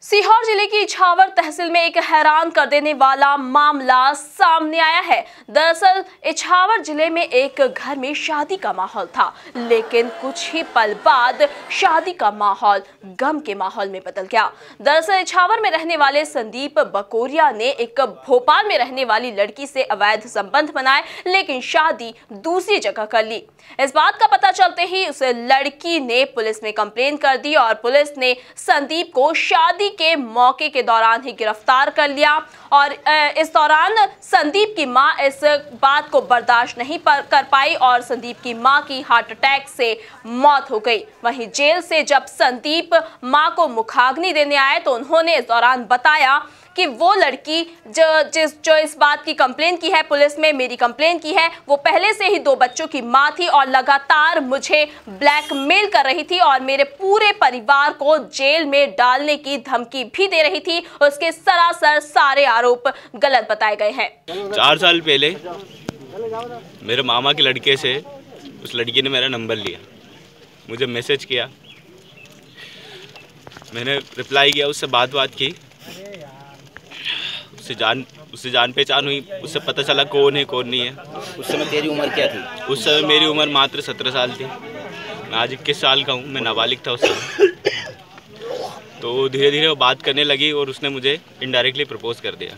सीहोर जिले की इछावर तहसील में एक हैरान कर देने वाला मामला सामने आया है। दरअसल इछावर जिले में एक घर में शादी का माहौल था, लेकिन कुछ ही पल बाद शादी का माहौल गम के माहौल में बदल गया। दरअसल इछावर में रहने वाले संदीप बकोरिया ने एक भोपाल में रहने वाली लड़की से अवैध संबंध बनाए, लेकिन शादी दूसरी जगह कर ली। इस बात का पता चलते ही उस लड़की ने पुलिस में कंप्लेन कर दी और पुलिस ने संदीप को शादी के मौके के दौरान ही गिरफ्तार कर लिया। और इस दौरान संदीप की मां इस बात को बर्दाश्त नहीं कर पाई और संदीप की मां की हार्ट अटैक से मौत हो गई। वहीं जेल से जब संदीप मां को मुखाग्नि देने आए तो उन्होंने इस दौरान बताया कि वो लड़की जो इस बात की कंप्लेन की है पुलिस में, मेरी कंप्लेन की है, वो पहले से ही 2 बच्चों की मां थी और लगातार मुझे ब्लैकमेल कर रही थी और मेरे पूरे परिवार को जेल में डालने की धमकी भी दे रही थी। उसके सरासर सारे आरोप गलत बताए गए हैं। 4 साल पहले मेरे मामा के लड़के से उस लड़की ने मेरा नंबर लिया, मुझे मैसेज किया, मैंने रिप्लाई किया, उससे बात की, उससे जान पहचान हुई, उससे पता चला कौन है कौन नहीं है। उस समय तेरी उम्र क्या थी? उस समय मेरी उम्र मात्र 17 साल थी। मैं आज 21 साल का हूँ, मैं नाबालिग था उस समय। तो धीरे धीरे वो बात करने लगी और उसने मुझे इनडायरेक्टली प्रपोज कर दिया।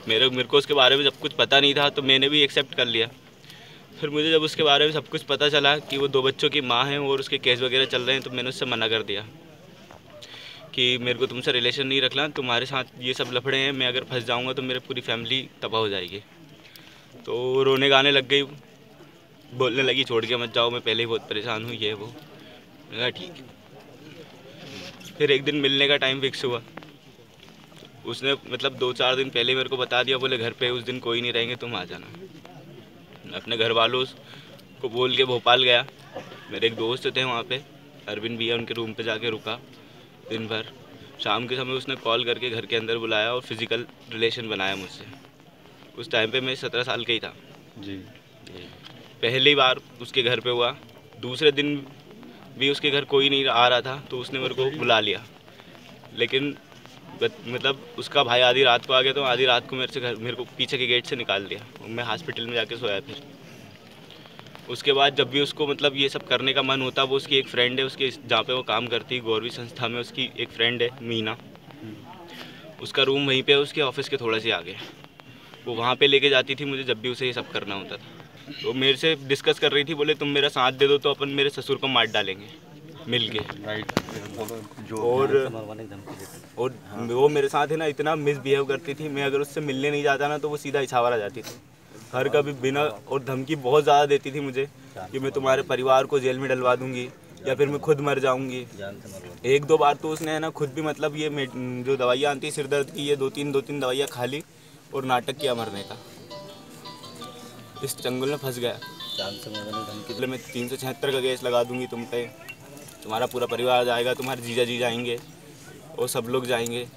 मेरे को उसके बारे में सब कुछ पता नहीं था, तो मैंने भी एक्सेप्ट कर लिया। फिर मुझे जब उसके बारे में सब कुछ पता चला कि वो 2 बच्चों की माँ है और उसके केस वगैरह चल रहे हैं, तो मैंने उससे मना कर दिया कि मेरे को तुमसे रिलेशन नहीं रखना, तुम्हारे साथ ये सब लफड़े हैं, मैं अगर फंस जाऊंगा तो मेरी पूरी फैमिली तबाह हो जाएगी। तो रोने गाने लग गई, बोलने लगी छोड़ के मत जाओ, मैं पहले ही बहुत परेशान हूँ, ये वो। मैंने कहा ठीक है। फिर एक दिन मिलने का टाइम फिक्स हुआ। उसने मतलब 2-4 दिन पहले मेरे को बता दिया, बोले घर पे उस दिन कोई नहीं रहेंगे, तुम आ जाना। मैं अपने घर वालों को बोल के भोपाल गया। मेरे एक दोस्त थे वहाँ पे, अरविंद भैया, उनके रूम पे जाके रुका दिन भर। शाम के समय उसने कॉल करके घर के अंदर बुलाया और फिज़िकल रिलेशन बनाया मुझसे। उस टाइम पे मैं 17 साल का ही था जी। पहली बार उसके घर पे हुआ। दूसरे दिन भी उसके घर कोई नहीं आ रहा था, तो उसने मेरे को बुला लिया, लेकिन मतलब उसका भाई आधी रात को आ गया, तो आधी रात को मेरे को पीछे के गेट से निकाल दिया। मैं हॉस्पिटल में जाके सोया। फिर उसके बाद जब भी उसको मतलब ये सब करने का मन होता, वो उसकी एक फ्रेंड है, उसके जहाँ पे वो काम करती है गौरवी संस्था में, उसकी एक फ्रेंड है मीना, उसका रूम वहीं पे है, उसके ऑफिस के थोड़ा से आगे। वो वहाँ पे लेके जाती थी मुझे जब भी उसे ये सब करना होता था। तो मेरे से डिस्कस कर रही थी, बोले तुम मेरा साथ दे दो तो अपन मेरे ससुर को मार डालेंगे मिल के। और वो मेरे साथ है ना इतना मिसबिहेव करती थी। मैं अगर उससे मिलने नहीं जाता ना, तो वो सीधा इछावर आ जाती थी। हर कभी बिना और धमकी बहुत ज़्यादा देती थी मुझे कि मैं तुम्हारे परिवार को जेल में डलवा दूंगी या फिर मैं खुद मर जाऊंगी। 1-2 बार तो उसने है ना खुद भी मतलब ये जो दवाइयाँ आती सिर दर्द की, ये 2-3 दवाइयाँ खा ली और नाटक किया मरने का। इस चंगुल में फंस गया। मैं 376 का केस लगा दूंगी तुम पे, तुम्हारा पूरा परिवार जाएगा, तुम्हारे जीजा जी जाएंगे और सब लोग जाएंगे।